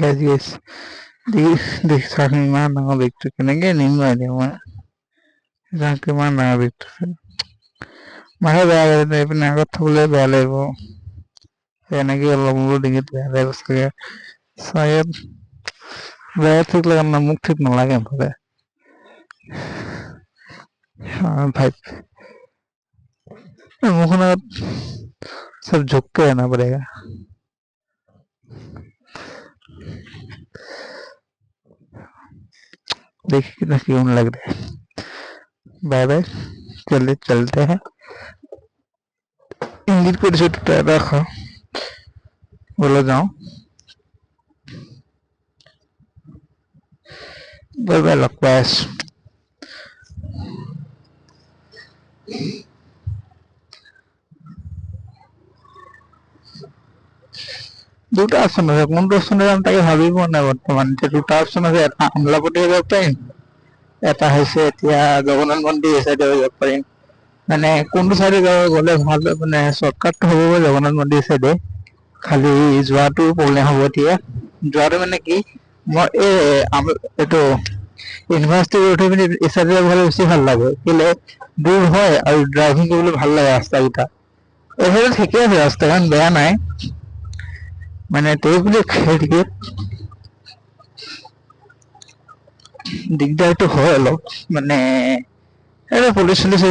guys দেখি চাওক ইমান ডাঙৰ বেগটো কেনেকে নিম এতিয়া মই কিমান ডাঙৰ বেগটো মাহে বেয়া লাগে এইপিনে আগত থবলৈ বেয়া লাগিব এনেকে অলপ ডিঙিত বেয়া লাগিব চাগে চাগে বেয়া ঠিক লাগে না মোক ঠিক নালাগে মুঠতে भाई मुखना सब झुक के रहना पड़ेगा देखिए कितना क्यूट लग रहा है बाय बाय चलिए चलते हैं इंग्लिश को छुट्टा रखो बोलो जाओ बाय बाय लक बस দুটা অপশন আছে কোনটো অপশনে যাম তাকে ভাবি পোৱা নাই বৰ্তমান এতিয়া দুটা অপশন আছে এটা আমলাপতি যাব পাৰিম এটা হৈছে এতিয়া জগন্নাথ মন্দিৰ চাইডে যাব পাৰিম মানে কোনটো চাইডে গ'লে ভাল মানে শ্বৰ্টকাটটো হ'ব জগন্নাথ মন্দিৰ চাইডে খালি যোৱাটো প্ৰব্লেম হ'ব এতিয়া যোৱাটো মানে কি মই এইটো ইউনিভাৰ্চিটি উঠি পিনি এই চাইডে গ'লে বেছি ভাল লাগে কেলে দূৰ হয় আৰু ড্ৰাইভিং কৰিবলৈ ভাল লাগে ৰাস্তাকেইটা এইফালে ঠিকে আছে ৰাস্তাখন বেয়া নাই মানে টেবুলে খেলিকে দিগদাৰটো হয় অলপ মানে পুলিচ চুলিচ